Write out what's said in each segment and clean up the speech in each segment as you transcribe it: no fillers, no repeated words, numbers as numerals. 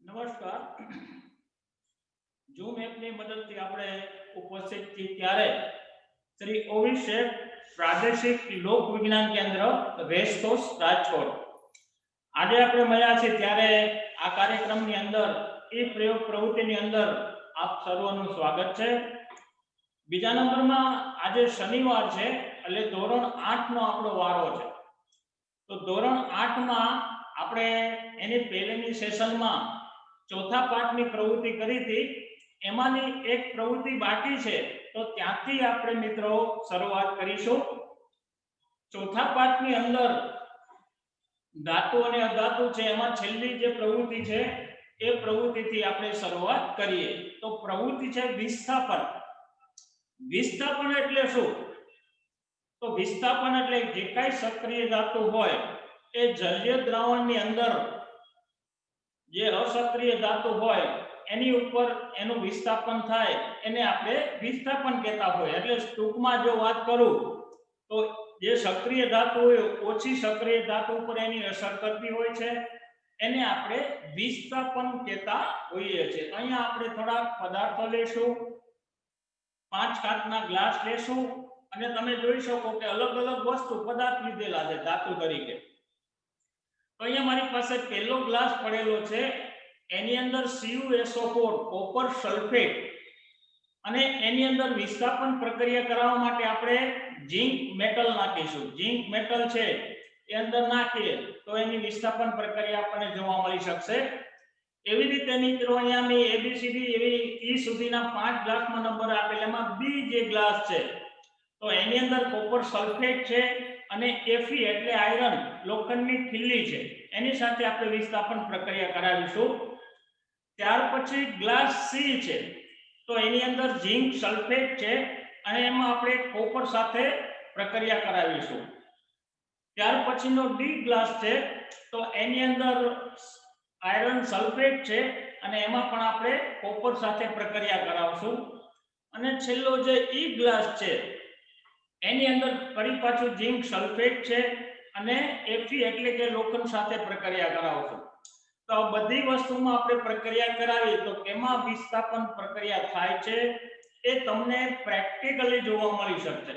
નમસ્કાર. ઝૂમ એપની મદદથી આપણે ઉપસ્થિત છીએ ત્યારે શ્રી ઓવી શેઠ પ્રાદેશિક લોક વિજ્ઞાન કેન્દ્ર રેસકોર્સ રાજકોટ. આજે આપણે મળ્યા છીએ ત્યારે આ કાર્યક્રમની અંદર એ પ્રયોગ પ્રવૃત્તિની અંદર આપ સર્વનું સ્વાગત છે. બીજા નંબરમાં આજે શનિવાર છે એટલે ધોરણ 8 નો આપણો વારો છે. તો ધોરણ 8 માં આપણે એની પહેલીની સેશનમાં ચોથા પાઠની પ્રવૃત્તિ કરી હતી. એમાંની એક પ્રવૃત્તિ બાકી છે, તો ત્યાંથી આપણે મિત્રો શરૂઆત કરીશું. ચોથા પાઠની અંદર ધાતુ અને અધાતુ છે, એમાં છેલ્લી જે પ્રવૃત્તિ છે એ પ્રવૃત્તિથી આપણે શરૂઆત કરીએ. તો પ્રવૃત્તિ છે વિસ્થાપન. વિસ્થાપન એટલે શું? તો વિસ્થાપન એટલે જે કાંઈ સક્રિય ધાતુ હોય એ જલીય દ્રાવણની અંદર જે અસક્રિય ધાતુ હોય એની ઉપર એનું વિસ્થાપન થાય એને આપણે વિસ્થાપન કહેતા હોય. એટલે ટૂંકમાં જો વાત કરું તો જે સક્રિય ધાતુ હોય ઓછી સક્રિય ધાતુ ઉપર એની અસર કરતી હોય છે એને આપણે વિસ્થાપન કહેતા હોઈએ છીએ. તો અહીંયા આપણે થોડા પદાર્થો લેશું, 5 કાચના ગ્લાસ લેશું અને તમે જોઈ શકો કે અલગ અલગ વસ્તુ પદાર્થ લીધેલા છે ધાતુ તરીકે. તો અહીંયા મારી પાસે પહેલો ગ્લાસ પડેલો છે, એની અંદર CuSO4 કોપર સલ્ફેટ અને એની અંદર વિસ્થાપન પ્રક્રિયા કરાવવા માટે આપણે ઝિંક મેટલ નાખીશું. ઝિંક મેટલ છે એ અંદર નાખીએ તો એની વિસ્થાપન પ્રક્રિયા આપણને જોવા મળી શકશે. એવી રીતે મિત્રો અહીંયા મેં ABCD એવી E સુધીના 5 ગ્લાસમાં નંબર આપેલા. એમાં B જે ગ્લાસ છે તો એની અંદર કોપર સલ્ફેટ છે અને Fe એટલે આયરન લોખંડની ખીલ્લી છે એની સાથે આપણે વિસ્થાપન પ્રક્રિયા કરાવીશું. ત્યાર પછી ગ્લાસ C છે તો એની અંદર ઝિંક સલ્ફેટ છે અને એમાં આપણે કોપર સાથે પ્રક્રિયા કરાવીશું. ત્યાર પછીનો D ગ્લાસ છે તો એની અંદર આયરન સલ્ફેટ છે અને એમાં પણ આપણે કોપર સાથે પ્રક્રિયા કરાવશું. અને છેલ્લો જે E ગ્લાસ છે એની અંદર ફરી પાછું ઝિંક સલ્ફેટ છે અને Fe એટલે કે લોખંડ સાથે પ્રક્રિયા કરાવશું. તો આ બધી વસ્તુમાં આપણે પ્રક્રિયા કરાવી તો કેમાં વિસ્થાપન પ્રક્રિયા થાય છે એ તમને પ્રેક્ટિકલી જોવા મળી શકશે.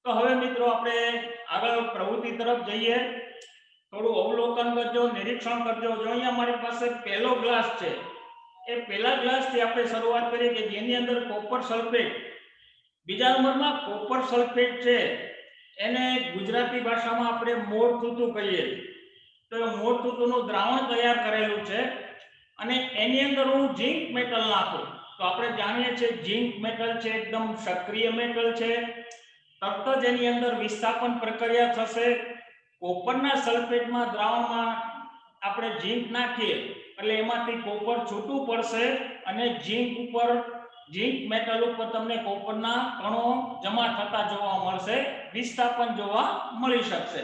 તો હવે મિત્રો આપણે આગળ પ્રવૃત્તિ તરફ જઈએ. થોડું અવલોકન કરજો, નિરીક્ષણ કરજો. જો અહીંયા મારી પાસે પહેલો ગ્લાસ છે એ પહેલા ગ્લાસથી આપણે શરૂઆત કરીએ કે જેની અંદર કોપર સલ્ફેટ. બીજા નંબરમાં કોપર સલ્ફેટ છે એને ગુજરાતી ભાષામાં આપણે મોર થૂતું કહીએ. તો એ મોર થૂતુંનું દ્રાવણ તૈયાર કરેલું છે અને એની અંદર હું ઝિંક મેટલ નાખું તો આપણે જાણીએ છીએ ઝિંક મેટલ છે એકદમ સક્રિય મેટલ છે. તરત જ એની અંદર વિસ્થાપન પ્રક્રિયા થશે. કોપરના સલ્ફેટમાં દ્રાવણમાં આપણે ઝિંક નાખીએ એટલે એમાંથી કોપર છૂટું પડશે અને ઝિંક મેટલ ઉપર તમને કોપરના કણો જમા થતા જોવા મળશે, વિસ્થાપન જોવા મળી શકશે.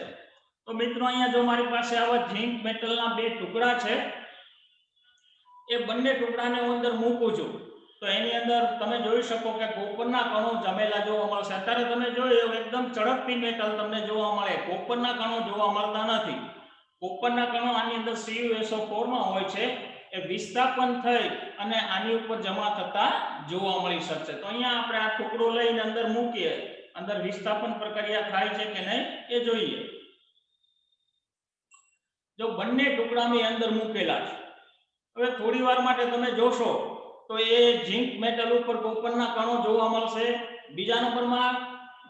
તો મિત્રો અહીંયા જો મારી પાસે આવા ઝિંક મેટલના 2 ટુકડા છે એ બંને ટુકડાને હું અંદર મૂકું છું તો એની અંદર તમે જોઈ શકો કે કોપરના કણો જમેલા જોવા મળશે. અત્યારે તમે જોયું એકદમ ચળકતી મેટલ તમને જોવા મળે, કોપરના કણો જોવા મળતા નથી. કોપરના કણો આની અંદર CuSO4 માં હોય છે એ વિસ્થાપન થઈ અને આની ઉપર જમા થતા જોવા મળી શકશે. તો અહીંયા આપણે આ ટુકડો લઈને અંદર મૂકીએ, અંદર વિસ્થાપન પ્રક્રિયા થાય છે કે નહીં એ જોઈએ. જો બંને ટુકડાની અંદર મૂકેલા છે, હવે થોડી વાર માટે તમે જોશો તો એ ઝિંક મેટલ ઉપર કોપરના કણો જોવા મળશે. બીજા નંબરમાં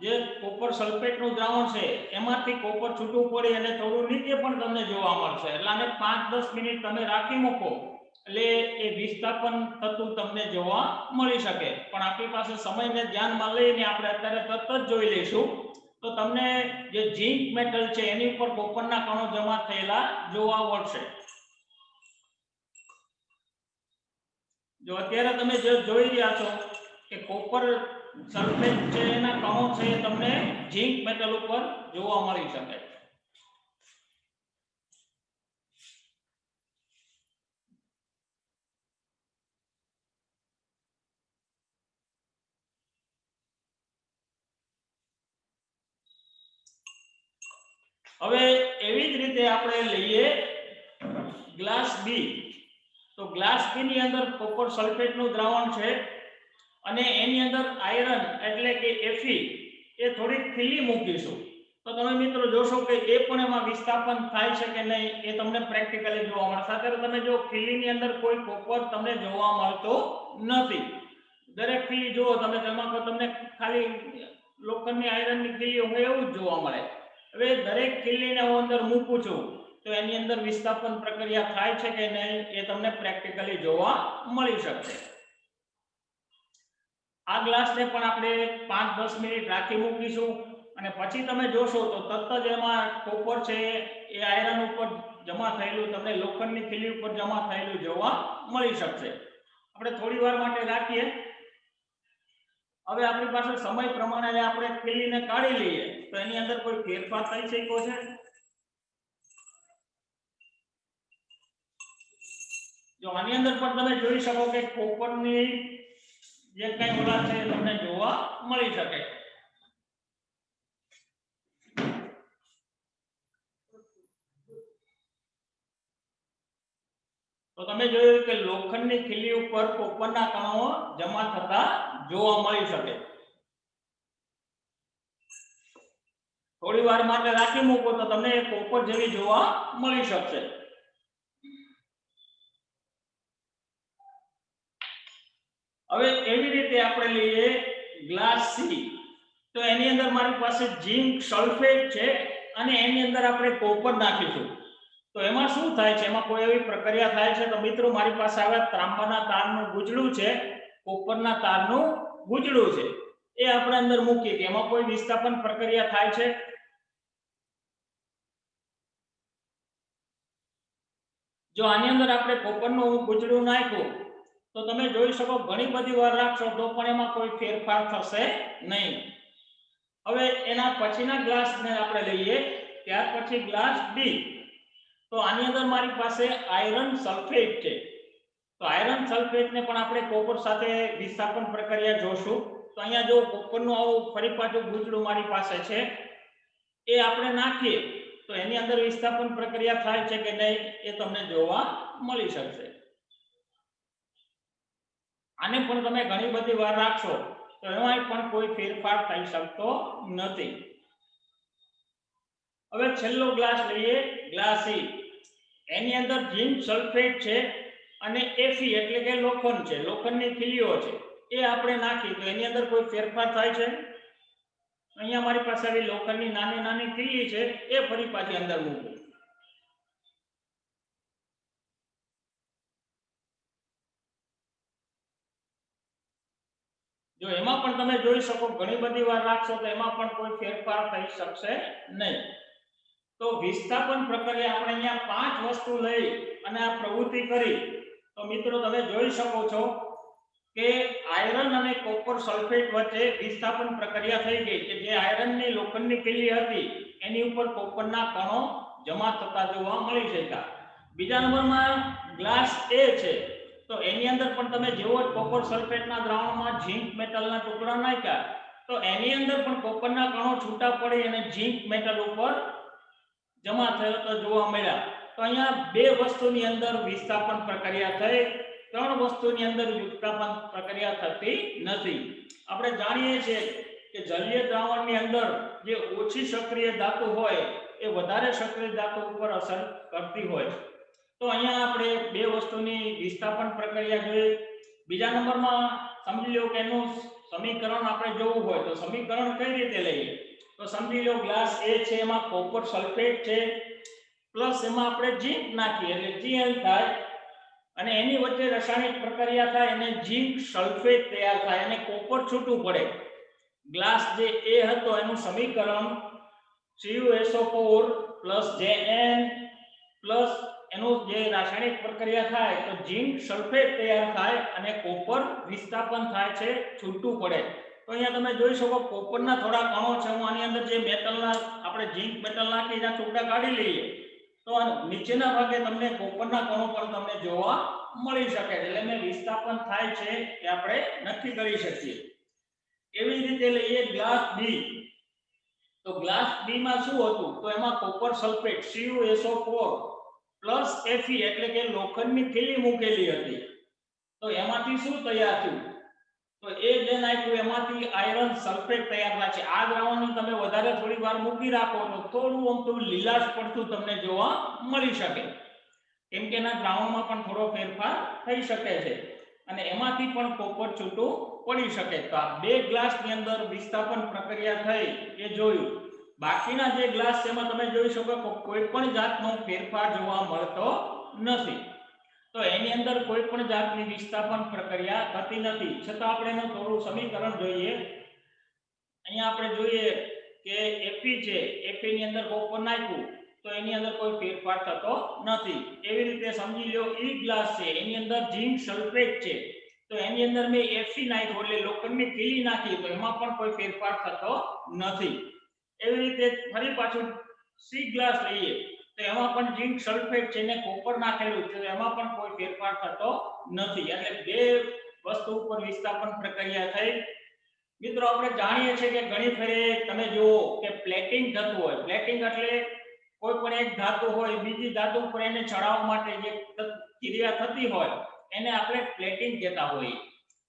જે કોપર સલ્ફેટનું દ્રાવણ છે એમાંથી કોપર છૂટું પડી અને થોડું નીચે પણ તમને જોવા મળશે. એટલે આને 5-10 મિનિટ તમે રાખી મૂકો એટલે એ વિસ્થાપન થતું તમને જોવા મળી શકે. પણ આપણી પાસે સમયને ધ્યાનમાં લઈને આપણે અત્યારે તરત જ જોઈ લઈશું તો તમને જે ઝિંક મેટલ છે એની ઉપર કોપરના કણો જમા થયેલા જોવા મળશે. જો અત્યારે તમે જે જોઈ રહ્યા છો કે કોપર સલ્ફેટ છે એના કણો છે એ તમને ઝિંક મેટલ ઉપર જોવા મળી શકે. હવે એવી જ રીતે આપણે લઈએ ગ્લાસ B. તો ગ્લાસ બી ની અંદર કોપર સલ્ફેટ નું દ્રાવણ છે અને એની અંદર આયરન એટલે કે Fe એ થોડીક ખીલી મૂકીશું તો તમે મિત્રો જોશો કે એ પણ એમાં વિસ્થાપન થાય છે કે નહીં એ તમને પ્રેક્ટિકલી જોવા મળશે. અત્યારે તમે જો ખીલીની અંદર કોઈ કોપર તમને જોવા મળતો નથી. દરેક ખીલી જુઓ તમે તેમાં તમને ખાલી લોખંડની આયરનની ખીલી હોય એવું જ જોવા મળે. હવે દરેક ખીલીને હું અંદર મૂકું છું તો એની અંદર વિસ્થાપન પ્રક્રિયા થાય છે કે નહીં એ તમને પ્રેક્ટિકલી જોવા મળી શકશે. આ ગ્લાસને પણ આપણે 5-10 મિનિટ રાખી મૂકીશું અને પછી તમે જોશો તો તરત જ એમાં કોપર છે એ આયરન ઉપર જમા થયેલું તમને લોખંડની ખીલી ઉપર જમા થયેલું જોવા મળી શકશે. આપણે થોડી વાર માટે રાખીએ. હવે આપણી પાસે સમય પ્રમાણે આપણે ખીલીને કાઢી લઈએ તો એની અંદર કોઈ ફેરફાર થઈ શક્યો છે? જો આની અંદર પણ તમે જોઈ શકો કે કોપરની જે કઈ ઓલા છે તમને જોવા મળી શકે. તો તમે જોયું કે લોખંડની ખીલી ઉપર કોપરના કણો જમા થતા જોવા મળી શકે. થોડી વાર માટે રાખી મૂકો તો તમને કોપર જેવી જોવા મળી શકશે. હવે એવી રીતે આપણે લઈએ ગ્લાસ સી તો એની અંદર મારી પાસે ઝિંક સલ્ફેટ છે અને એની અંદર આપણે કોપર નાખીશું તો એમાં શું થાય છે? એમાં કોઈ એવી પ્રક્રિયા થાય છે? તો મિત્રો મારી પાસે હવે તાંબાના તારનું ગુજડું છે, કોપરના તારનું ગુજડું છે, એ આપણે અંદર મૂકીએ કે એમાં કોઈ વિસ્થાપન પ્રક્રિયા થાય છે? જો આની અંદર આપણે કોપરનું ગુજડું નાખ્યું તો તમે જોઈ શકો ઘણી બધી વાર રાખશો તો પણ એમાં કોઈ ફેરફાર થશે નહીં. હવે એના પછીના ગ્લાસને આપણે લઈએ. ત્યાર પછી ગ્લાસ બી તો આની અંદર મારી પાસે આયરન સલ્ફેટ છે તો આયરન સલ્ફેટને પણ આપણે કોપર સાથે વિસ્થાપન પ્રક્રિયા જોશું. તો અહીંયા જો કોપરનું આવું ફરી પાછું ગુજડું મારી પાસે છે એ આપણે નાખીએ તો એની અંદર વિસ્થાપન પ્રક્રિયા થાય છે કે નહીં એ તમને જોવા મળી શકશે. આને પણ તમે ઘણી બધી વાર રાખશો તો એમાં પણ કોઈ ફેરફાર થઈ શકતો નથી. હવે છેલ્લો ગ્લાસ લઈએ ગ્લાસ સી. એની અંદર ઝિંક સલ્ફેટ છે અને Fe એટલે કે લોખંડ છે, લોખંડની ખીલીઓ છે, એ આપણે નાખી તો એની અંદર કોઈ ફેરફાર થાય છે? અહીંયા મારી પાસે આવી લોખંડની નાની નાની ખીલી છે એ ફરી પાછી અંદર મૂકું. જો એમાં પણ તમે જોઈ શકો ઘણી બધી વાર રાખશો તો એમાં પણ કોઈ ફેરફાર થઈ શકશે નહીં. તો વિસ્થાપન પ્રક્રિયા આપણે અહીંયા 5 વસ્તુ લઈ અને આ પ્રવૃત્તિ કરી તો મિત્રો તમે જોઈ શકો છો કે આયરન અને કોપર સલ્ફેટ વચ્ચે વિસ્થાપન પ્રક્રિયા થઈ ગઈ કે જે આયરનની લોખંડની ખીલી હતી એની ઉપર કોપરના કણો જમા થતા જોવા મળી શક્યા. બીજા નંબરમાં ગ્લાસ એ છે તો એની અંદર પણ તમે જેવો જ કોપર સલ્ફેટના દ્રાવણમાં ઝિંક મેટલના ટુકડા નાખ્યા તો એની અંદર પણ કોપરના કણો છૂટા પડી અને ઝિંક મેટલ ઉપર જમા થતા જોવા મળ્યા. તો અહીંયા 2 વસ્તુની અંદર વિસ્થાપન પ્રક્રિયા થઈ, 3 વસ્તુની અંદર વિસ્થાપન પ્રક્રિયા થતી નથી. આપણે જાણીએ છીએ કે જલીય દ્રાવણની અંદર જે ઓછી સક્રિય ધાતુ હોય એ વધારે સક્રિય ધાતુ ઉપર અસર કરતી હોય. તો અહીંયા આપણે 2 વસ્તુની વિસ્થાપન પ્રક્રિયા જોઈ. બીજા નંબરમાં સમજી લો કે એનું સમીકરણ આપણે જોવું હોય તો સમીકરણ કઈ રીતે લઈએ? તો સમજી લો ગ્લાસ એ છે એમાં કોપર સલ્ફેટ છે પ્લસ એમાં આપણે ઝિંક નાખીએ એટલે Cl થાય અને એની વચ્ચે રાસાયણિક પ્રક્રિયા થાય અને ઝિંક સલ્ફેટ તૈયાર થાય અને કોપર છૂટું પડે. ગ્લાસ જે એ હતો એનું સમીકરણ CuSO4 Zn પ્લસ એનું જે રાસાયણિક પ્રક્રિયા થાય તો ઝિંક સલ્ફેટ તૈયાર થાય અને કોપર વિસ્થાપન થાય છે, છૂટું પડે. તો અહીંયા તમે જોઈ શકો કોપરના થોડા કણો છે. હું આની અંદર જે મેટલના આપણે ઝિંક મેટલ નાખી એના ટુકડા કાઢી લઈએ તો નીચેના ભાગે તમને કોપરના કણો પણ તમને જોવા મળી શકે છે. એટલે મેં વિસ્થાપન થાય છે એ આપણે નક્કી કરી શકીએ. એવી રીતે લઈએ ગ્લાસ બી. તો ગ્લાસ બી માં શું હતું? તો એમાં copper sulphate CuSO4 plus Fe એટલે કે લોખંડની ખીલી મૂકેલી હતી, તો એમાંથી શું તૈયાર થયું? તો એ જે નાખ્યું એમાંથી આયરન સલ્ફેટ તૈયાર થાય છે. આ દ્રાવણને તમે વધારે થોડી વાર મૂકી રાખો તો થોડું અમથું લીલાશ પડતું તમને જોવા મળી શકે, કેમ કે એના દ્રાવણમાં પણ થોડો ફેરફાર થઈ શકે છે અને એમાંથી પણ કોપર છૂટું પડી શકે. તો આ બે ગ્લાસની અંદર વિસ્થાપન પ્રક્રિયા થઈ એ જોયું. બાકીના જે ગ્લાસ છે એમાં તમે જોઈ શકો કે કોઈ પણ જાતનો ફેરફાર જોવા મળતો નથી, તો એની અંદર કોઈ પણ જાતની વિસ્થાપન પ્રક્રિયા થતી નથી. છતાં આપણે એનું થોડું સમીકરણ જોઈએ. અહીંયા આપણે જોઈએ કે Fe છે, Fe ની અંદર કોપર નાખ્યું તો એની અંદર કોઈ ફેરફાર થતો નથી. એવી રીતે સમજી લો ઈ ગ્લાસ છે, એની અંદર ઝિંક સલ્ફેટ છે, તો એની અંદર મેં Fe નાખ્યું એટલે લોખંડની ખીલી નાખી તો એમાં પણ કોઈ ફેરફાર થતો નથી. એવી રીતે ફરી પાછું સી ગ્લાસ લઈએ તો એમાં પણ ઝિંક સલ્ફેટ છે ને કોપર નાખેલું છે, એમાં પણ કોઈ ફેરફાર થતો નથી. એટલે બે વસ્તુ ઉપર વિસ્થાપન પ્રક્રિયા થઈ. મિત્રો આપણે જાણીએ છીએ કે ઘણી ફેરે તમે જુઓ કે પ્લેટિંગ થતું હોય. પ્લેટિંગ એટલે કોઈ પણ એક ધાતુ હોય બીજી ધાતુ ઉપર એને ચડાવવા માટે જે ક્રિયા થતી હોય એને આપણે પ્લેટિંગ કહેતા હોઈએ.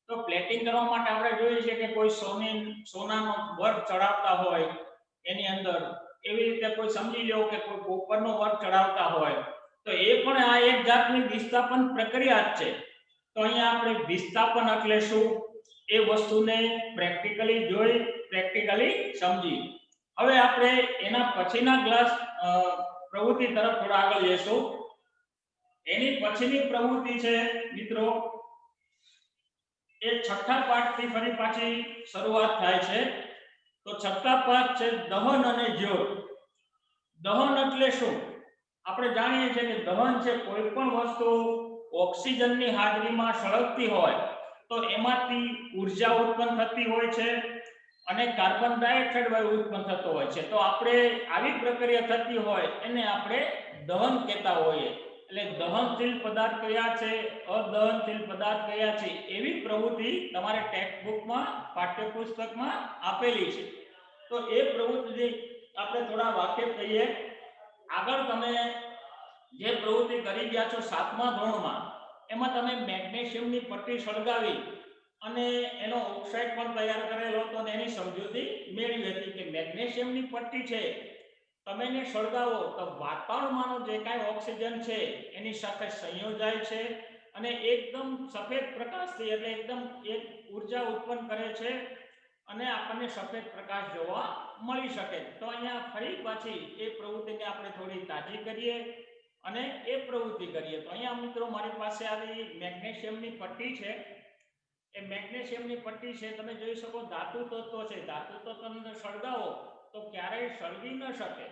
તો પ્લેટિંગ કરવા માટે આપણે જોઈએ છે કે કોઈ સોનાનો વર્ક ચડાવતા હોય એની અંદર, એવી રીતે કોઈ સમજી લો કે કોઈ કોપરનો વર્ક ચડાવતા હોય તો એ પણ આ એક જાતની વિસ્થાપન પ્રક્રિયા જ છે. તો અહીંયા આપણે વિસ્થાપન એટલે શું એ વસ્તુને પ્રેક્ટિકલી જોઈ, પ્રેક્ટિકલી સમજી. હવે આપણે એના પછીના ક્લાસ પ્રવૃત્તિ તરફ થોડા આગળ જઈશું. એની પછીની પ્રવૃત્તિ છે મિત્રો એ છઠ્ઠા પાઠથી ફરી પાછી શરૂઆત થાય છે. તો છઠ્ઠા પાઠ છે દહન અને જ્યોત. દહન એટલે શું? આપણે જાણીએ છીએ કે દહન છે કોઈ પણ વસ્તુ ઓક્સિજનની હાજરીમાં સળગતી હોય તો એમાંથી ઉર્જા ઉત્પન્ન થતી હોય છે અને કાર્બન ડાયોક્સાઇડ વાયુ ઉત્પન્ન થતો હોય છે. તો આપણે આવી પ્રક્રિયા થતી હોય એને આપણે દહન કહેતા હોઈએ. એટલે દહનશીલ પદાર્થ કયા છે, અદહનશીલ પદાર્થ કયા છે, એવી પ્રવૃત્તિ તમારે ટેક્સ્ટ બુકમાં પાઠ્યપુસ્તકમાં આપેલી છે. તો એ પ્રવૃત્તિ આપણે થોડા વાકેફ થઈએ. આગળ તમે જે પ્રવૃત્તિ કરી ગયા છો 7મા ધોરણમાં એમાં તમે મેગ્નેશિયમની પટ્ટી સળગાવી અને એનો ઓક્સાઇડ પણ તૈયાર કરેલો હતો અને એની સમજૂતી મેળવી હતી કે મેગ્નેશિયમની પટ્ટી છે તમે એને સળગાવો તો વાતાવરણમાંનો જે કાંઈ ઓક્સિજન છે એની સાથે સંયોજાય છે અને એકદમ સફેદ પ્રકાશથી એટલે એકદમ એક ઉર્જા ઉત્પન્ન કરે છે અને આપણને સફેદ પ્રકાશ જોવા મળી શકે. તો અહીંયા ફરી પાછી એ પ્રવૃત્તિને આપણે થોડી તાજી કરીએ અને એ પ્રવૃત્તિ કરીએ. તો અહીંયા મિત્રો મારી પાસે આવી મેગ્નેશિયમની પટ્ટી છે. એ મેગ્નેશિયમની પટ્ટી છે તમે જોઈ શકો ધાતુ તત્વ છે. ધાતુ તત્વને સળગાવો તો ક્યારેય સળગી ન શકે,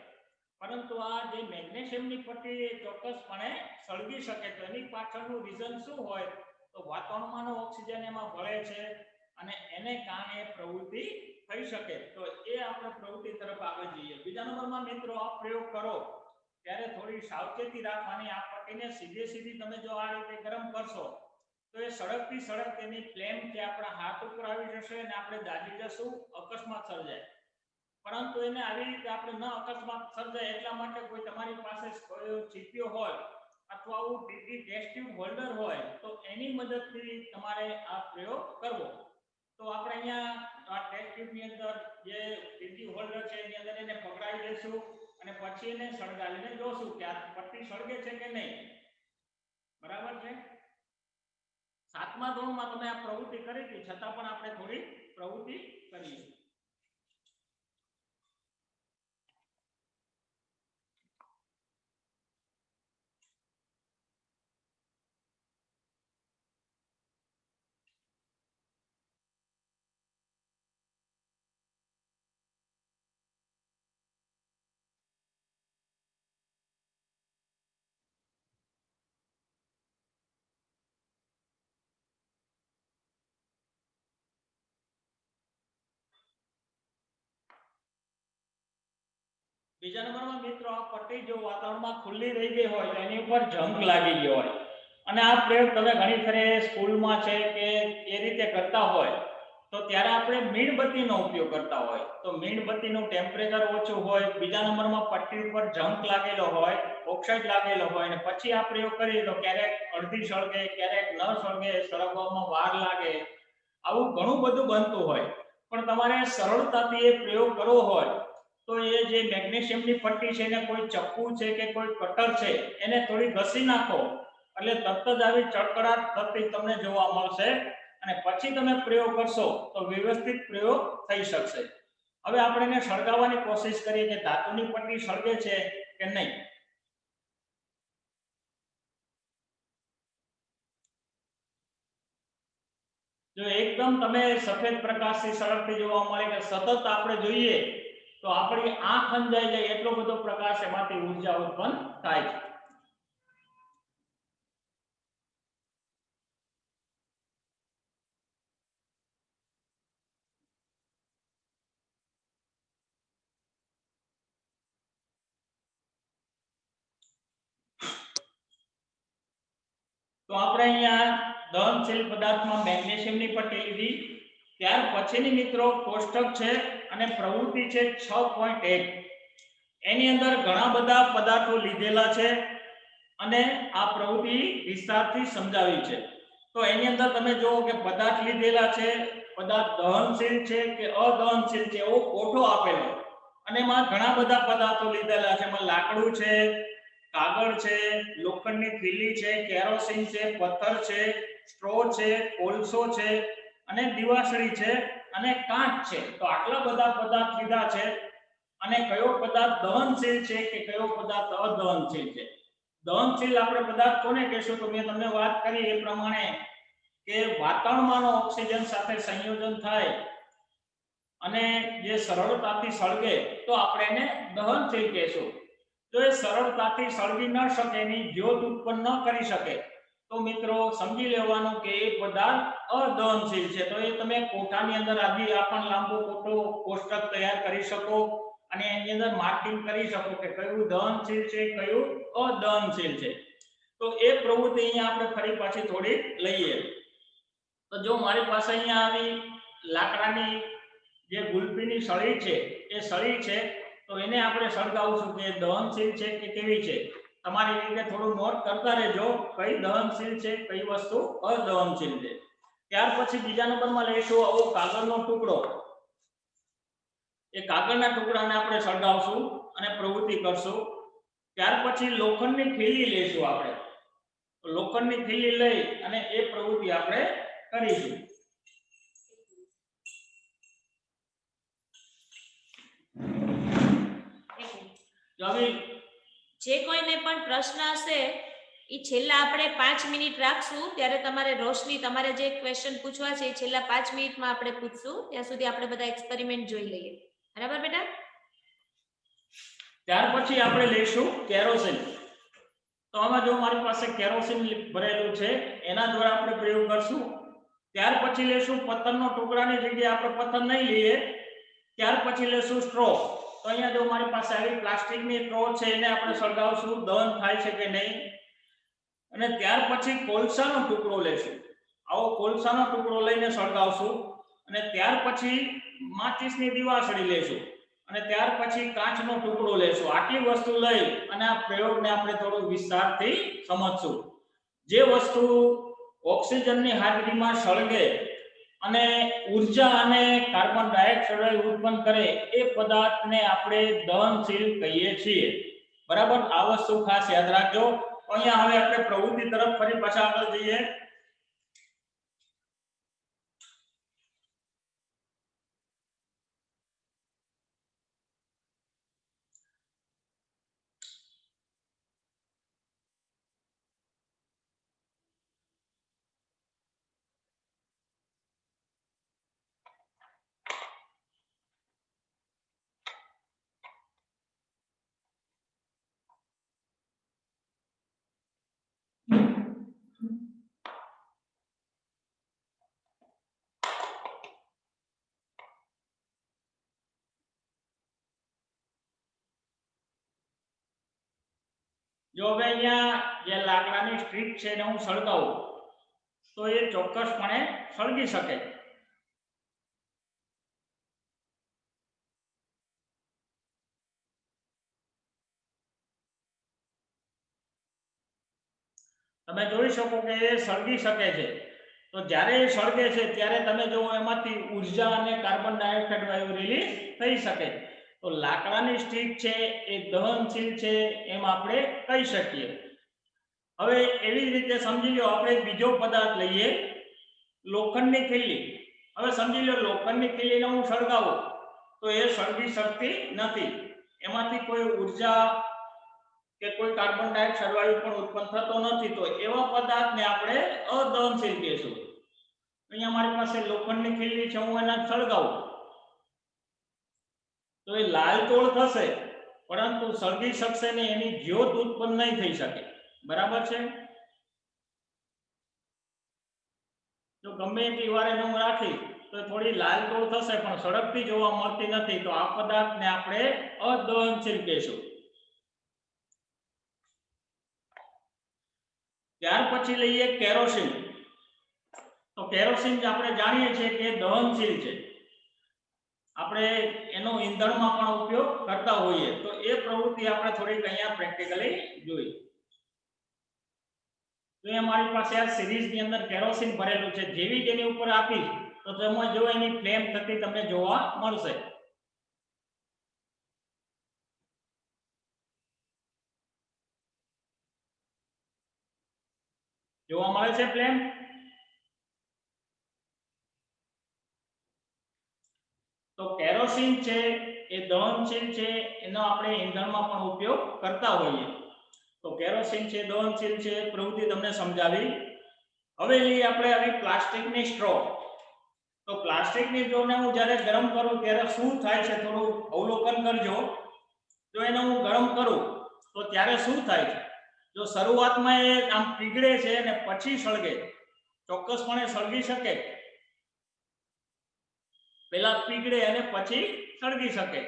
પરંતુ આ જે મેગ્નેશિયમની પટ્ટી એ ચોક્કસપણે સળગી શકે. તો એની પાછળનું રીઝન શું હોય? તો વાતાવરણમાંનો ઓક્સિજન એમાં ભળે છે અને એને કારણે પ્રવૃત્તિ થઈ શકે. તો એ આપણે પ્રવૃત્તિ તરફ આગળ જઈએ. બીજા નંબરમાં મિત્રો આ પ્રયોગ કરો ત્યારે થોડી સાવચેતી રાખવાની. આ પટ્ટીને સીધી તમે જો આ રીતે ગરમ કરશો તો એ સળગતી એની ફ્લેમ કે આપણા હાથ ઉપર આવી જશે અને આપણે દાઝી જશું, અકસ્માત સર્જાય. પરંતુ એને આવી રીતે આપણે ન અકસ્માત સર્જાય એટલા માટે કોઈ તમારી પાસે કોઈ ચીપિયો હોય અથવા આવું ડીટી ટેસ્ટ ટ્યુબ હોલ્ડર હોય તો એની મદદથી તમારે આ પ્રયોગ કરવો. તો આપણે અહીંયા આ ટેસ્ટ ટ્યુબની અંદર જે ડીટી હોલ્ડર છે એની અંદર એને પકડાવી દઈશું અને પછી એને સળગાવીને જોશું કે આ પટ્ટી સળગે છે કે નહીં. બરાબર છે? 7મા ધોરણમાં તમે આ પ્રવૃત્તિ કરી હતી છતાં પણ આપણે થોડી પ્રવૃત્તિ કરીએ. બીજા નંબરમાં મિત્રો આ પટ્ટી જો વાતાવરણમાં ખુલ્લી રહી ગઈ હોય તો એની ઉપર જંગ લાગી ગયો હોય અને આ પ્રયોગ તમે ઘણી ફરે સ્કૂલમાં છે કે એ રીતે કરતા હોય તો ત્યારે આપણે મીણબત્તીનો ઉપયોગ કરતા હોય તો મીણબત્તીનું ટેમ્પરેચર ઓછું હોય, બીજા નંબરમાં પટ્ટી ઉપર જંક લાગેલો હોય, ઓક્સાઇડ લાગેલો હોય અને પછી આ પ્રયોગ કરીએ તો ક્યારેક અડધી સળગે, ક્યારેક ન સળગે, સળગવામાં વાર લાગે, આવું ઘણું બધું બનતું હોય. પણ તમારે સરળતાથી એ પ્રયોગ કરવો હોય તો એ જે મેગ્નેશિયમની પટ્ટી છે એને કોઈ ચપ્પુ છે કે કોઈ કટર છે એને થોડી ઘસી નાખો એટલે તરત જ આવી ચળકળાટ થતી તમને જોવા મળશે અને પછી તમે પ્રયોગ કરશો તો વ્યવસ્થિત પ્રયોગ થઈ શકશે. હવે આપણે એને સળગાવવાની કોશિશ કરીએ કે ધાતુની પટ્ટી સળગે છે કે નહીં. જો એકદમ તમે સફેદ પ્રકાશથી સળગતી જોવા મળે કે સતત આપણે જોઈએ તો આપણી આંખ અંજાઈ જાય એટલો બધો પ્રકાશ એમાંથી ઊર્જા ઉત્પન્ન થાય છે. તો આપણે અહીંયા દહનશીલ પદાર્થમાં મેગ્નેશિયમની પટ્ટી લીધી. ત્યાર પછીની મિત્રો કોષ્ટક છે અને પ્રવૃત્તિ છે 6.1. એની અંદર ઘણા બધા પદાર્થો લીધેલા છે અને આ પ્રવૃત્તિ વિસ્તારથી સમજાવી છે. તો એની અંદર તમે જુઓ કે પદાર્થ લીધેલા છે, પદાર્થ દહનશીલ છે કે અદહનશીલ છે એવો કોઠો આપેલો અને એમાં ઘણા બધા પદાર્થો લીધેલા છે. એમાં લાકડું છે, કાગળ છે, લોખંડની થેલી છે, કેરોસીન છે, પથ્થર છે, સ્ટ્રો છે, કોલસો છે અને દિવાસળી છે અને કાચ છે. તો આટલા બધા પદાર્થ લીધા છે અને કયો પદાર્થ દહનશીલ છે કે કયો પદાર્થ અદહનશીલ છે. દહનશીલ આપણે પદાર્થ કોને કહેશું તો મેં તમને વાત કરી એ પ્રમાણે કે વાતાવરણમાં ઓક્સિજન સાથે સંયોજન થાય અને જે સરળતાથી સળગે તો આપણે એને દહનશીલ કહેશું. જો એ સરળતાથી સળગી ન શકે, એની જ્યોત ઉત્પન્ન ન કરી શકે તો મિત્રો સમજી લેવાનું કે એ પદાર્થ અદહનશીલ છે. તો એ તમે કોઠાની અંદર આදී આપણ લાંબો કોઠો કોષ્ટક તૈયાર કરી શકો અને એની અંદર માર્કિંગ કરી શકો કે કયું દહનશીલ છે, કયું અદહનશીલ છે. તો એ પ્રવૃત્તિ અહીંયા આપણે ફરી પાછી થોડી લઈએ. તો જો મારી પાસે અહીંયા આવી લાકડાની જે ગુલપીની સળી છે એ સળી છે તો એને આપણે સળગાવશું કે દહનશીલ છે કે કેવી છે. તમારી રીતે થોડું નોટ કરતા રહેજો કઈ દહનશીલ છે, કઈ વસ્તુ અદહનશીલ છે. ત્યાર પછી બીજા નંબરમાં લઈશું આવો કાગળનો ટુકડો. એ કાગળના ટુકડાને આપણે સળગાવશું અને પ્રવૃત્તિ કરશું. ત્યાર પછી લોખંડની થેલી લઈશું આપણે. લોખંડની થેલી લઈ અને એ પ્રવૃત્તિ આપણે કરીશું. જે કોઈને પણ પ્રશ્ન હશે એ છેલ્લા આપણે 5 મિનિટ રાખશું ત્યારે તમારે રોશની તમારે જે ક્વેશ્ચન પૂછવા છે એ છેલ્લા 5 મિનિટમાં આપણે પૂછશું. ત્યાં સુધી આપણે બધા એક્સપેરિમેન્ટ જોઈ લઈએ. બરાબર બેટા? ત્યાર પછી આપણે લઈશું કેરોસીન. તો આમાં જો મારી પાસે કેરોસીન ભરેલું છે એના દ્વારા આપણે પ્રયોગ કરશું. ત્યાર પછી લેશું પથ્થરનો ટુકડાની જગ્યાએ આપણે પથ્થર નહીં લઈએ. ત્યાર પછી લેશું સ્ટ્રો. તો અહીંયા જો મારી પાસે આવી પ્લાસ્ટિકની સ્ટ્રો છે એને આપણે સળગાવશું, દહન થાય છે કે નહીં. અને ત્યાર પછી કોલસાનો ટુકડો લેશું. આવો કોલસાનો ટુકડો લઈને સળગાવશું અને ત્યાર પછી માચિસની દિવાસળી લેશું અને ત્યાર પછી કાચનો ટુકડો લેશું. આટલી વસ્તુ લઈ અને આ પ્રયોગને આપણે થોડો વિસ્તારથી સમજશું. જે વસ્તુ ઓક્સિજનની હાજરીમાં સળગે અને ઉર્જા અને કાર્બન ડાયોક્સાઇડ ઉત્પન્ન કરે એ પદાર્થને આપણે દહનશીલ કહીએ છીએ. બરાબર? આ વસ્તુ ખાસ યાદ રાખજો. અહીંયા હવે આપણે પ્રવૃત્તિ તરફ ફરી પાછા આગળ જઈએ. જો હવે અહીંયા જે લાકડાની સ્ટ્રીક છે એને હું સળગાવું તો એ ચોક્કસપણે સળગી શકે. તમે જોઈ શકો કે એ સળગી શકે છે. તો જ્યારે એ સળગે છે ત્યારે તમે જો એમાંથી ઉર્જા અને કાર્બન ડાયોક્સાઇડ વાયુ રિલીઝ થઈ શકે. તો લાકડાની સ્ટીક છે એ દહનશીલ છે એમ આપણે કહી શકીએ. હવે એવી જ રીતે સમજી લો આપણે બીજો પદાર્થ લઈએ, લોખંડની ખીલી. હવે સમજી લો લોખંડની ખીલીને હું સળગાવું તો એ સળગી શકતી નથી. એમાંથી કોઈ ઉર્જા કે કોઈ કાર્બન ડાયોક્સાઇડ વાયુ પણ ઉત્પન્ન થતો નથી. તો એવા પદાર્થને આપણે અદહનશીલ કહીશું. અહીંયા મારી પાસે લોખંડની ખીલી છે, હું એને સળગાવું તો એ લાલચોળ થશે પરંતુ સળગી શકશે નહીં, એની જ્યોત ઉત્પન્ન નહીં થઈ શકે. બરાબર છે? જો ગમે એટલી વાર એને હું રાખીશ તો થોડી લાલચોળ થશે પણ સળગતી જોવા મળતી નથી. તો આ પદાર્થને આપણે અદહનશીલ કહીશું. ત્યાર પછી લઈએ કેરોસીન. તો કેરોસીન આપણે જાણીએ છીએ કે દહનશીલ છે, આપણે એનો ઈંધણમાં પણ ઉપયોગ કરતા હોઈએ. તો એ પ્રવૃત્તિ આપણે થોડીક અહીંયા પ્રેક્ટિકલી જોઈ. તો એ મારી પાસે આ સિરીઝની અંદર કેરોસીન ભરેલું છે. જેવી તેની ઉપર આપીશ તો તમે જો એની ફ્લેમ થતી તમને જોવા મળશે. જોવા મળે છે ફ્લેમ? તો કેરોસીન છે એ દહનશીલ છે, એનો આપણે ઈંધણમાં પણ ઉપયોગ કરતા હોઈએ. તો કેરોસીન છે દહનશીલ છે, પ્રવૃત્તિ તમને સમજાવી. હવે લઈએ આપણે આવી પ્લાસ્ટિકની સ્ટ્રો. તો પ્લાસ્ટિકની સ્ટ્રોને હું જ્યારે ગરમ કરું ત્યારે શું થાય છે થોડું અવલોકન કરજો. જો એને હું ગરમ કરું તો ત્યારે શું થાય છે? જો શરૂઆતમાં એ આમ પીગળે છે અને પછી સળગે, ચોક્કસપણે સળગી શકે. પહેલા પીગળે અને પછી સળગી શકે.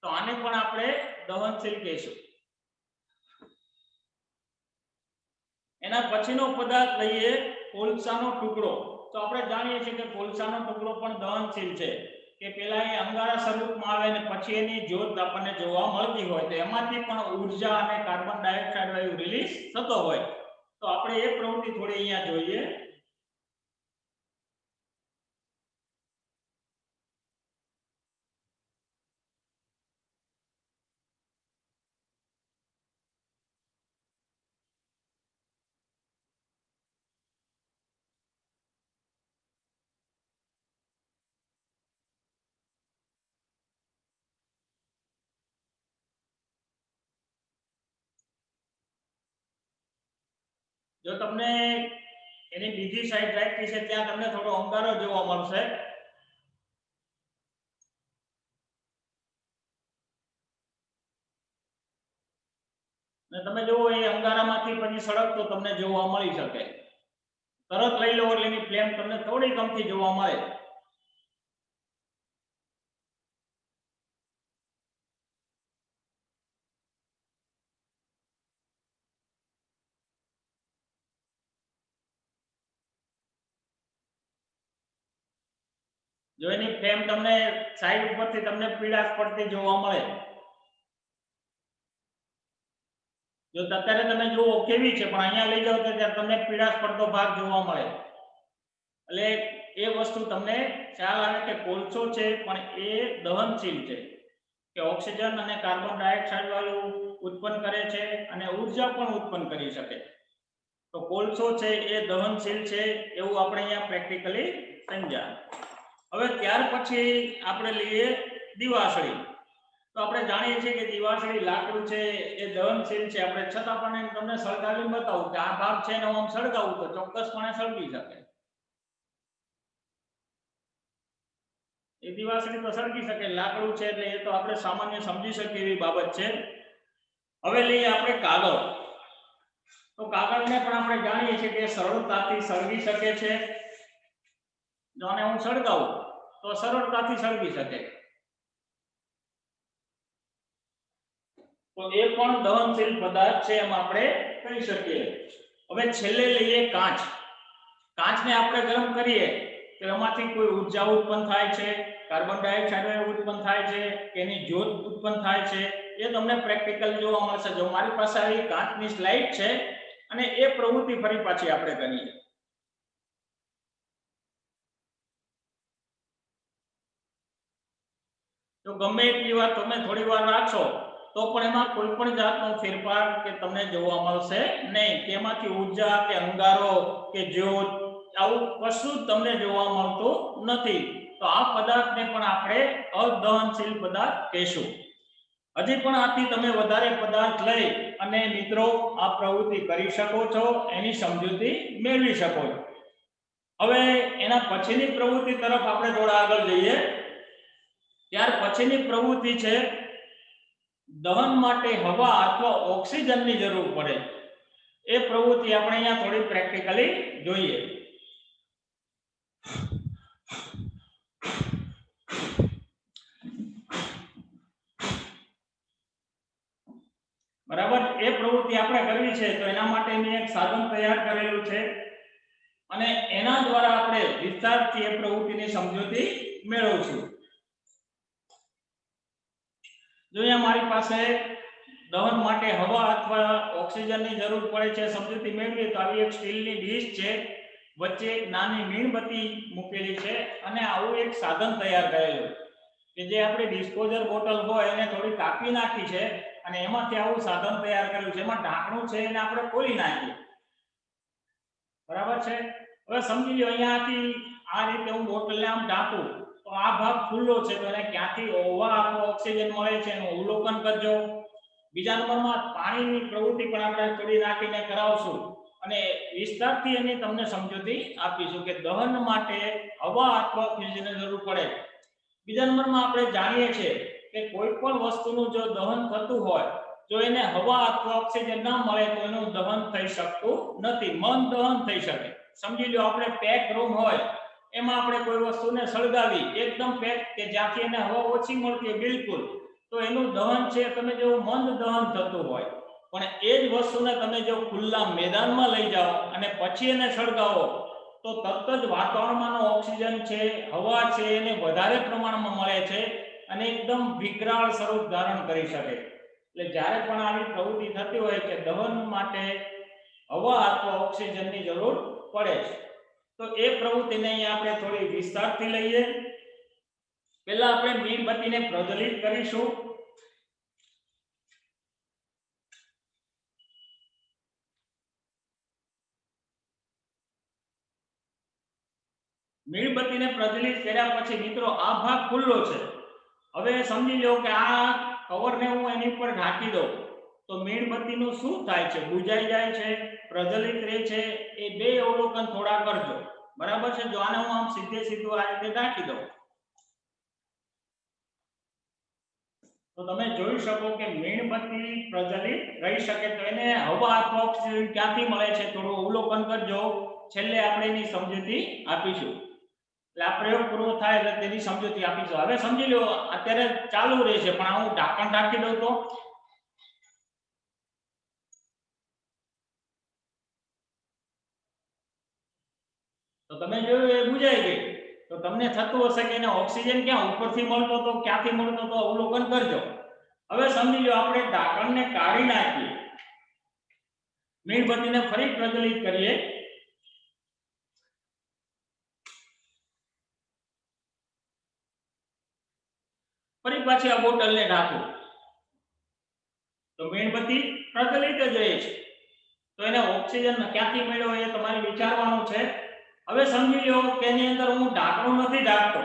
તો આને પણ આપણે દહનશીલ કહીશું. એના પછીનો પદાર્થ લઈએ કોલસાનો ટુકડો. તો આપણે જાણીએ છીએ કે કોલસાનો ટુકડો પણ દહનશીલ છે, કે પહેલા એ અંગારા સ્વરૂપમાં આવે અને પછી એની જ્યોત આપણને જોવા મળતી હોય. તો એમાંથી પણ ઉર્જા અને કાર્બન ડાયોક્સાઇડ વાયુ રિલીઝ થતો હોય. તો આપણે એ પ્રવૃત્તિ થોડી અહીંયા જોઈએ. જો તમને એની બીજી સાઈડ રાખી છે ત્યાં તમને થોડો અંગારો જોવા મળશે. અને તમે જુઓ એ અંગારામાંથી પછી સળગતો તમને જોવા મળી શકે. તરત લઈ લો એટલે એની ફ્લેમ તમને થોડી કમથી જોવા મળે. જો એની ફ્લેમ તમને સાઈડ ઉપરથી તમને પીળાશ પડતી જોવા મળે. જો અત્યારે તમે જુઓ કેવી છે પણ અહીંયા લઈ જાવ તો ત્યારે તમને પીળાશ પડતો ભાગ જોવા મળે. એટલે એ વસ્તુ તમને ખ્યાલ આવે કે કોલસો છે પણ એ દહનશીલ છે, કે ઓક્સિજન અને કાર્બન ડાયોક્સાઇડ વાયુ ઉત્પન્ન કરે છે અને ઉર્જા પણ ઉત્પન્ન કરી શકે. તો કોલસો છે એ દહનશીલ છે એવું આપણે અહીંયા પ્રેક્ટિકલી સમજ્યા. હવે ત્યાર પછી આપણે લઈએ દિવાસળી. તો આપણે જાણીએ છીએ કે દિવાસળી લાકડું છે એ દહનશીલ છે. આપણે છતાં પણ તમને સળગાવીને બતાવું કે આ ભાગ છે એને હું સળગાવું તો ચોક્કસપણે સળગી શકે. એ દિવાસળી તો સળગી શકે, લાકડું છે એટલે એ તો આપણે સામાન્ય સમજી શકીએ એવી બાબત છે. હવે લઈએ આપણે કાગળ. તો કાગળને પણ આપણે જાણીએ છીએ કે સરળતાથી સળગી શકે છે. જો આને હું સળગાવું તો સરળતાથી સળગી શકે. તો એ પણ દહનશીલ પદાર્થ છે એમ આપણે કહી શકીએ. હવે છેલ્લે લઈએ કાચ. કાચને આપણે ગરમ કરીએ તો એમાંથી કોઈ ઉર્જા ઉત્પન્ન થાય છે, કાર્બન ડાયોક્સાઇડ ઉત્પન્ન થાય છે, કે એની જ્યોત ઉત્પન્ન થાય છે, એ તમને પ્રેક્ટિકલ જોવા મળશે. જો મારી પાસે આવી કાચની સ્લાઇડ છે અને એ પ્રવૃત્તિ ફરી પાછી આપણે કરીએ. તો ગમે એટલી વાર તમે થોડી વાર રાખશો તો પણ એમાં કોઈ પણ જાતનો ફેરફાર કે તમને જોવા મળશે નહીં. તેમાંથી ઉર્જા કે અંગારો કે જ્યોત આવું કશું જ તમને જોવા મળતું નથી. તો આ પદાર્થને પણ આપણે અદહનશીલ પદાર્થ કહીશું. હજી પણ આથી તમે વધારે પદાર્થ લઈ અને મિત્રો આ પ્રવૃત્તિ કરી શકો છો, એની સમજૂતી મેળવી શકો છો. હવે એના પછીની પ્રવૃત્તિ તરફ આપણે થોડા આગળ જઈએ. ત્યાર પછીની પ્રવૃત્તિ છે દહન માટે હવા અથવા ઓક્સિજનની જરૂર પડે. એ પ્રવૃત્તિ આપણે અહીંયા થોડી પ્રેક્ટિકલી જોઈએ. બરાબર, એ પ્રવૃત્તિ આપણે કરવી છે તો એના માટે મેં એક સાધન તૈયાર કરેલું છે અને એના દ્વારા આપણે વિસ્તારથી એ પ્રવૃત્તિની સમજૂતી મેળવશું. જો અહીંયા મારી પાસે દહન માટે હવા અથવા ઓક્સિજનની જરૂર પડે છે સમજૂતી મેળવીએ તો આવી એક સ્ટીલની ડીશ છે, વચ્ચે એક નાની મીણબત્તી મૂકેલી છે અને આવું એક સાધન તૈયાર કરેલું કે જે આપણે ડિસ્પોઝલ બોટલ હોય એને થોડી કાપી નાખી છે અને એમાંથી આવું સાધન તૈયાર કરેલું છે. એમાં ઢાંકણું છે એને આપણે ખોલી નાખીએ. બરાબર છે. હવે સમજી લો અહીંયાથી આ રીતે હું બોટલને આમ ઢાંકું તો આ ભાગ ખુલ્લો છે તો એને ક્યાંથી હવા અથવા ઓક્સિજન મળે છે એનું અવલોકન કરજો. બીજા નંબરમાં પાણીની પ્રવૃત્તિ પણ આપણે થોડી નાખીને કરાવશું અને વિસ્તારથી એની તમને સમજૂતી આપીશું કે દહન માટે હવા અથવા ઓક્સિજનની જરૂર પડે. બીજા નંબરમાં આપણે જાણીએ છીએ કે કોઈ પણ વસ્તુનું જો દહન થતું હોય જો એને હવા અથવા ઓક્સિજન ના મળે તો એનું દહન થઈ શકતું નથી, મન દહન થઈ શકે. સમજી લો આપણે પેક રૂમ હોય એમાં આપણે કોઈ વસ્તુને સળગાવી એકદમ પેક કે જ્યાંથી એને હવા ઓછી મળતી હોય બિલકુલ, તો એનું દહન છે તમે જો મંદ દહન થતું હોય. પણ એ જ વસ્તુને તમે જો ખુલ્લા મેદાનમાં લઈ જાઓ અને પછી એને સળગાવો તો તરત જ વાતાવરણમાંનો ઓક્સિજન છે, હવા છે એને વધારે પ્રમાણમાં મળે છે અને એકદમ વિકરાળ સ્વરૂપ ધારણ કરી શકે. એટલે જ્યારે પણ આવી પ્રવૃત્તિ થતી હોય કે દહન માટે હવા અથવા ઓક્સિજનની જરૂર પડે છે તો એ પ્રવૃત્તિને અહીંયા આપણે થોડી વિસ્તારથી લઈએ. પહેલા આપણે મીણબત્તીને પ્રજ્વલિત કરીશું. મીણબત્તીને પ્રજ્વલિત કર્યા પછી મિત્રો આ ભાગ ખુલ્લો છે. હવે સમજી લો કે આ કવરને હું એની ઉપર ઢાંકી દઉં તો મીણબત્તીનું શું થાય છે? બુજાઈ જાય છે, પ્રજ્વલિત રહે છે. એ બે અવલોકન થોડા કરજો. બરાબર છે. જો આને હું આમ સીધું આ રીતે ઢાંકી દઉં તો તમે જોઈ શકો કે મીણબત્તી પ્રજ્વલિત રહી શકે. તો એને હવા અથવા ઓક્સિજન ક્યાંથી મળે છે થોડું અવલોકન કરજો. છેલ્લે આપણે એની સમજૂતી આપીશું. એટલે આ પ્રયોગ પૂરો થાય એટલે તેની સમજૂતી આપીશું. હવે સમજી લો અત્યારે ચાલુ રહેશે પણ હું ઢાંકણ ઢાંકી દઉં તો તમે જોયું એ બુજાઈ ગઈ. તો તમને થતું હશે કે એને ઓક્સિજન ક્યાં ઉપરથી મળતો તો ક્યાંથી મળતો તો અવલોકન કરજો. હવે સમજી લો આપણે ઢાંકણને કાઢી નાખીએ, મીણબત્તીને ફરી પ્રજ્વલિત કરીએ. ફરી પાછી આ બોટલને ઢાંકું તો મીણબત્તી પ્રજ્વલિત જ રહે છે. તો એને ઓક્સિજન ક્યાંથી મળ્યો એ તમારે વિચારવાનું છે. હવે સમજી લો કે એની અંદર હું ઢાંકણું નથી ઢાંકતો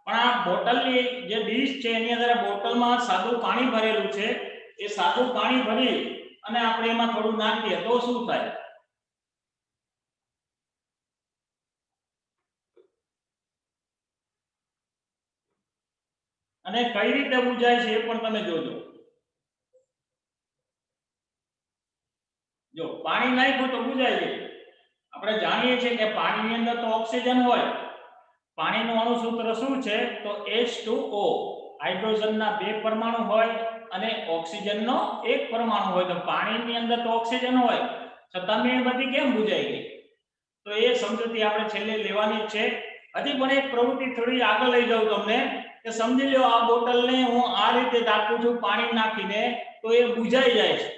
પણ આ બોટલની જે ડીશ છે એની અંદર બોટલમાં સાદું પાણી ભરેલું છે. એ સાદું પાણી ભરી અને આપણે એમાં થોડું નાખીએ તો શું થાય? અને કઈ રીતે બુજાય છે એ પણ તમે જોજો. જો પાણી નાખ્યું તો બુજાઈ ગયું. આપણે જાણીએ છીએ કે પાણીની અંદર તો ઓક્સિજન હોય. પાણીનું અણુ સૂત્ર શું છે? તો H2O. હાઇડ્રોજનના 2 પરમાણુ હોય અને ઓક્સિજનનો 1 પરમાણુ હોય. તો પાણીની અંદર તો ઓક્સિજન હોય છતાં મીણબત્તી કેમ બુજાઈ ગઈ? તો એ સમજૂતી આપણે છેલ્લે લેવાની છે. હજી પણ એક પ્રવૃત્તિ થોડી આગળ લઈ જાઉં તમને કે સમજી લો આ બોટલને હું આ રીતે ઢાંકું છું પાણી નાખીને તો એ બુજાઈ જાય છે.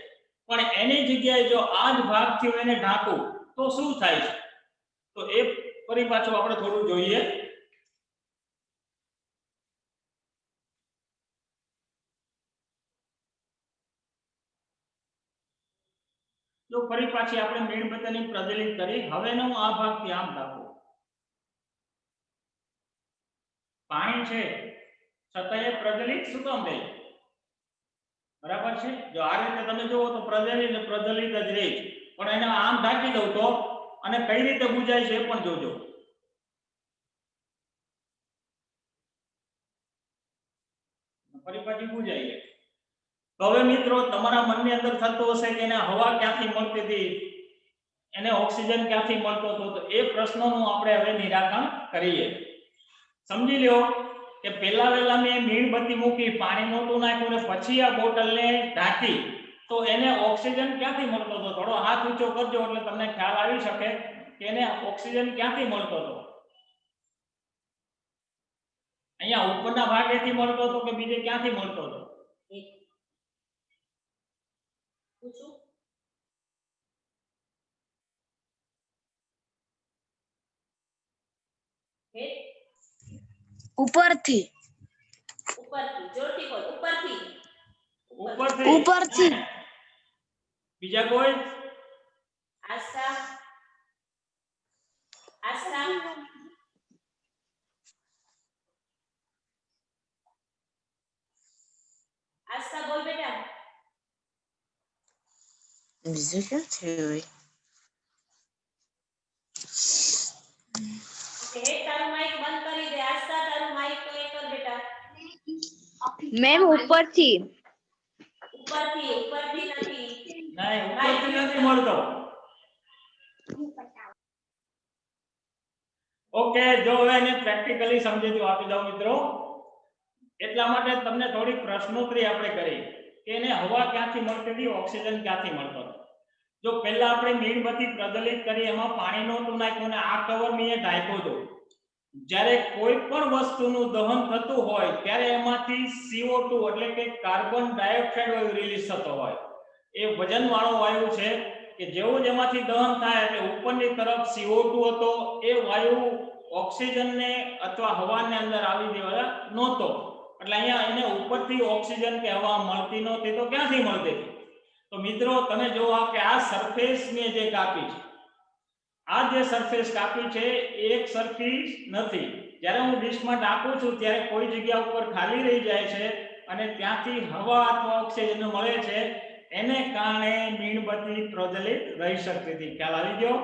પણ એની જગ્યાએ જો આ જ ભાગથી હું એને ઢાંકું તો શું થાય છે? તો એ ફરી પાછું આપણે થોડું જોઈએ. જો ફરી પાછી આપણે મીણબત્તીની પ્રજ્વલિત કરી, હવે હું આ ભાગથી આમ ઢાંકું, પાણી છે છતાં એ પ્રજ્વલિત શું કામ રહે? બરાબર છે. જો આ રીતે તમે જુઓ તો પ્રજ્વલિત જ રહે, પણ એને આમ ઢાંકી દઉં તો અને કઈ રીતે બુજાય છે એ પણ જોજો. ફરી પાછી બુજાય છે. તો હવે મિત્રો તમારા મનની અંદર થતું હશે કે એને હવા ક્યાંથી મળતી હતી, એને ઓક્સિજન ક્યાંથી મળતો હતો, તો એ પ્રશ્નોનું આપણે હવે નિરાકરણ કરીએ. સમજી લ્યો કે પહેલા વહેલા મેં મીણબત્તી મૂકી, પાણી નહોતું નાખ્યું ને પછી આ બોટલને ઢાંકી, તો એને ઓક્સિજન ક્યાંથી મળતો હતો? થોડો હાથ ઊંચો કરજો એટલે તમને ખ્યાલ આવી શકે કે એને ઓક્સિજન ક્યાંથી મળતો હતો. અહીંયા ઉપરના ભાગેથી મળતો હતો કે બીજે ક્યાંથી મળતો હતો? પૂછું? ઉપરથી. ઉપરથી. જોરથી બોલ. ઉપરથી. ઉપરથી. બીજા કોઈ? આસ્થા. આસ્થા. આસ્થા બોલ બેટા. બીજું શું થયું? હે તારું માઈક બંધ કરી દે. આસ્થા તારું માઈક તો એ કર બેટા. મેમ ઉપરથી. ઉપરથી નથી. નહીં, ઉપરથી નથી મળતો. ઓકે, જો હવે એને પ્રેક્ટિકલી સમજૂતી આપી દઉં મિત્રો. એટલા માટે તમને થોડી પ્રશ્નોત્તરી આપણે કરી કે એને હવા ક્યાંથી મળતી હતી, ઓક્સિજન ક્યાંથી મળતો હતો. જો પહેલા આપણે મીણબત્તી પ્રજ્વલિત કરી, એમાં પાણી નહોતું નાખ્યું ને આ કવર મેં ઢાંક્યો હતો. જ્યારે કોઈ પણ વસ્તુનું દહન થતું હોય ત્યારે એમાંથી CO2 એટલે કે કાર્બન ડાયોક્સાઇડ વાયુ રિલીઝ થતો હોય. એ વજનવાળો વાયુ છે કે જેવું જ એમાંથી દહન થાય એટલે ઉપરની તરફ CO2 હતો, એ વાયુ ઓક્સિજનને અથવા હવાને અંદર આવી દેવા નહોતો. એટલે અહીંયા એને ઉપરથી ઓક્સિજન કે હવા મળતી નહોતી, તો ક્યાંથી મળતી? તો મિત્રો તમે જોવો કે આ સરફેસ મેં જે કાપી છે, આ જે સરફેસ કાપી છે એક સરખી નથી. જ્યારે હું ડિશમાં ઢાંકું છું ત્યારે કોઈ જગ્યા ઉપર ખાલી રહી જાય છે અને ત્યાંથી હવા અથવા ઓક્સિજન મળે છે. એને કારણે મીણબત્તી પ્રજ્વલિત રહી શકતી હતી. ખ્યાલ આવી ગયો?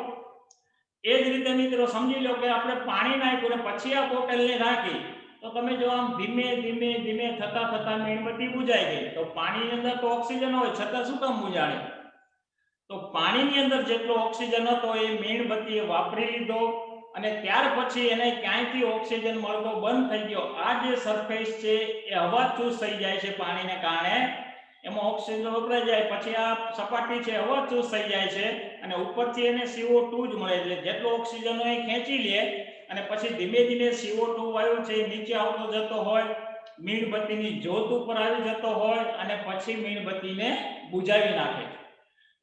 એ જ રીતે મિત્રો સમજી લો કે આપણે પાણી નાખ્યું ને પછી આ બોટલને રાખી, તો તમે જો આમ ધીમે ધીમે થતા મીણબત્તી બુજાઈ ગઈ. તો પાણીની અંદર તો ઓક્સિજન હોય છતાં શું કામ બુજાણે? તો પાણીની અંદર જેટલો ઓક્સિજન હતો એ મીણબત્તીએ વાપરી લીધો અને ત્યાર પછી એને ક્યાંયથી ઓક્સિજન મળતો બંધ થઈ ગયો. આ જે સરફેસ છે એ હવાચૂસ થઈ જાય છે પાણીને કારણે, એમાં ઓક્સિજન વપરાઈ જાય, પછી આ સપાટી છે હવાચૂસ થઈ જાય છે અને ઉપરથી એને CO2 જ મળે. એટલે જેટલો ઓક્સિજન એ ખેંચી લે અને પછી ધીમે ધીમે CO2 વાયુ છે નીચે આવતો જતો હોય, મીણબત્તીની જ્યોત ઉપર આવી જતો હોય અને પછી મીણબત્તીને બુજાવી નાખે.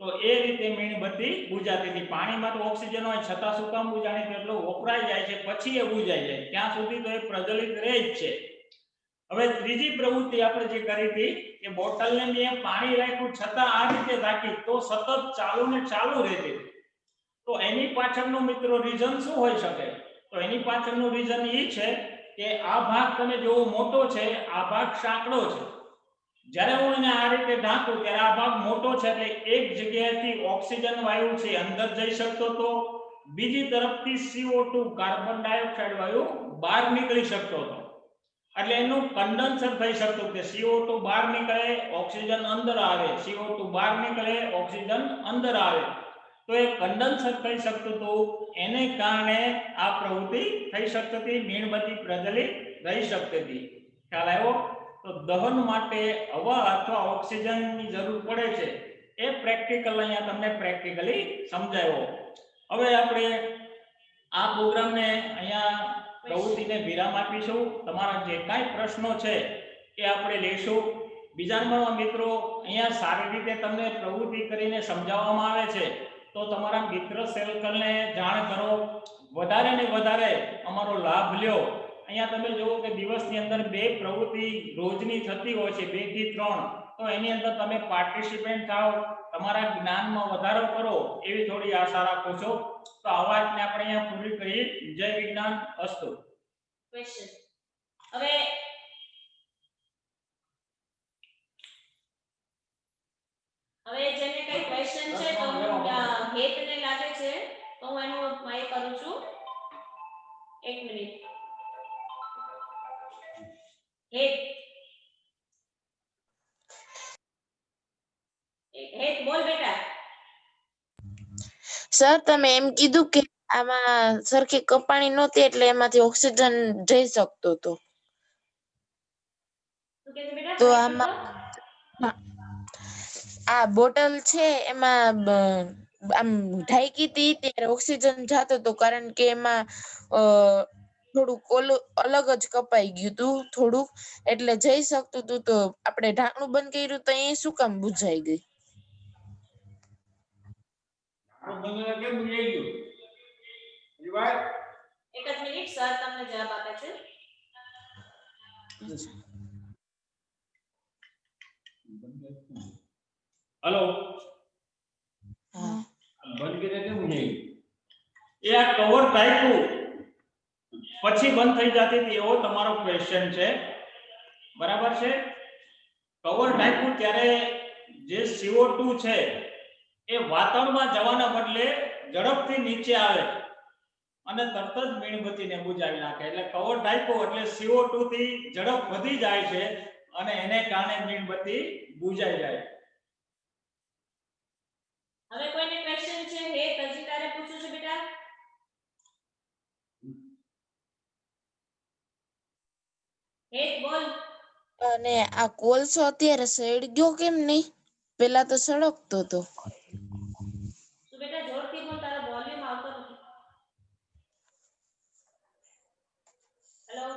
તો એ રીતે મીણબત્તી બુજાતી હતી. પાણીમાં તો ઓક્સિજન હોય છતાં શું કામ બુજાણી? એટલો વપરાઈ જાય છે પછી એ બુજાઈ જાય. ત્યાં સુધી તો એ પ્રજ્વલિત રહે જ છે. હવે ત્રીજી પ્રવૃત્તિ આપણે જે કરી હતી કે બોટલને મેં પાણી રાખ્યું છતાં આ રીતે રાખી તો સતત ચાલુ ને ચાલુ રહેતી. તો એની પાછળનું મિત્રો રીઝન શું હોઈ શકે? તો એની પાછળનું રીઝન એ છે કે આ ભાગ તમે જોવો મોટો છે, આ ભાગ સાંકડો છે. જ્યારે હું એને આ રીતે ઢાંકું ત્યારે આ ભાગ મોટો છે એટલે એક જગ્યાએથી ઓક્સિજન વાયુ છે અંદર જઈ શકતો હતો, બીજી તરફથી CO2 કાર્બન ડાયોક્સાઇડ વાયુ બહાર નીકળી શકતો હતો. એટલે એનું કન્ડન્સર થઈ શકતું કે CO2 બહાર નીકળે, ઓક્સિજન અંદર આવે, CO2 બહાર નીકળે, ઓક્સિજન અંદર આવે. તો એ કન્ડન્સર થઈ શકતું હતું. એને કારણે આ પ્રવૃત્તિ થઈ શકતી હતી, મીણબત્તી પ્રજ્વલિત રહી શકતી હતી. ખ્યાલ આવ્યો? તો દહન માટે હવા અથવા ઓક્સિજનની જરૂર પડે છે. એ પ્રેક્ટિકલ અહીંયા તમને પ્રેક્ટિકલી સમજાવ્યો. હવે આપણે આ પ્રોગ્રામને અહીંયા પ્રવૃત્તિને વિરામ આપીશું. તમારા જે કાંઈ પ્રશ્નો છે એ આપણે લઈશું. બીજા નંબરમાં મિત્રો અહીંયા સારી રીતે તમને પ્રવૃત્તિ કરીને સમજાવવામાં આવે છે તો તમારા મિત્ર સર્કલને જાણ કરો, વધારે ને વધારે અમારો લાભ લ્યો. અહીંયા તમે જુઓ કે દિવસની અંદર 2 પ્રવૃત્તિ રોજની થતી હોય છે, 2 થી 3, તો એની અંદર તમે પાર્ટિસિપેન્ટ થાઓ, તમારા જ્ઞાનમાં વધારો કરો એવી થોડી આશા રાખું છું. તો આ વાતને આપણે અહીંયા પૂરી કરીએ. જય વિજ્ઞાન અસ્તુ. ક્વેશ્ચન હવે જેને કઈ ક્વેશ્ચન છે તો હું હેતને લાગે છે તો હું એનું એ કરું છું. 1 મિનિટ. હેત બોલ બેટા. સર તમે એમ કીધું કે આમાં સરખી કપાણી નહોતી એટલે એમાંથી ઓક્સિજન જઈ શકતો હતો. શું કહે છે બેટા? તો ફરી આમાં બોલતો. આ બોટલ છે એમાં આમ ઢાંકી હતી ત્યારે ઓક્સિજન જાતો હતો કારણ કે એમાં થોડુંક ઓલું અલગ જ કપાઈ ગયું હતું થોડુંક, એટલે જઈ શકતું હતું. તો આપણે ઢાંકણું બંધ કર્યું તો એ શું કામ બુઝાઈ ગઈ? કેમ ભૂલાઈ ગયું? રિવાઇઝ. 1 જ મિનિટ, સર તમને જવાબ આપે છે. હેલો. હા. બંધ કરે કેમ ભૂલાઈ ગયું? એ આ કવર ટાઈપનું પછી બંધ થઈ જતી હતી એવો તમારો ક્વેશ્ચન છે, બરાબર છે? કવર ટાઈપનું ત્યારે જે CO2 છે એ વાતાવરણમાં જવાના બદલે ઝડપથી નીચે આવે અને તરત જ મીણબત્તીને બુઝાવી નાખે. એટલે કવર ટાઈપો એટલે CO2 થી ઝડપ વધી જાય છે અને એને કારણે મીણબત્તી બુઝાઈ જાય. હવે કોઈને ક્વેશ્ચન છે? હેત હજી તારે પૂછવું છે બેટા? હેત બોલ. અને આ કોલસો અત્યારે સળગ્યો કેમ નહીં? પેલા તો સળગતો હતો. તું બેટા જોરથી બોલ, તારો વોલ્યુમ આવતો નથી. હેલો.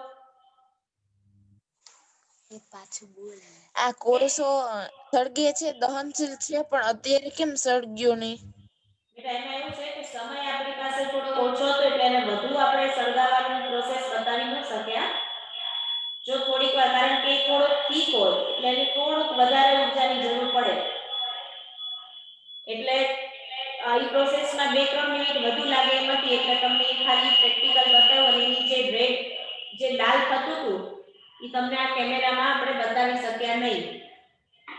આ કોલસો સળગે છે, દહનશીલ છે, પણ અત્યારે કેમ સળગ્યો નહીં? બેટા એમાં એવું છે કે સમય આપણી પાસે થોડો ઓછો હતો એટલે એને વધુ આપણે સળગાવવાની પ્રોસેસ બતાવી ન શક્યા. જો થોડીક વાર, કારણ કે થોડો થીક હોય એટલે એને થોડુંક વધારે ઊર્જાની જરૂર પડે, એટલે આ પ્રોસેસમાં 2-3 મિનિટ વધુ લાગે એમ હતી. એટલે તમને ખાલી પ્રેક્ટિકલ બતાવ્યું અને એની જે રેડ જે લાલ થતું હતું એ તમને આ કેમેરામાં આપણે બતાવી શક્યા નહીં.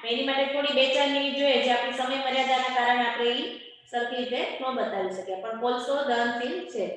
એની માટે થોડી 2-4 મિનિટ જોઈએ, જે આપણી સમય મર્યાદાના કારણે આપણે એ સરખી રીતે ન બતાવી શક્યા. પણ કોલસો દહનશીલ છે.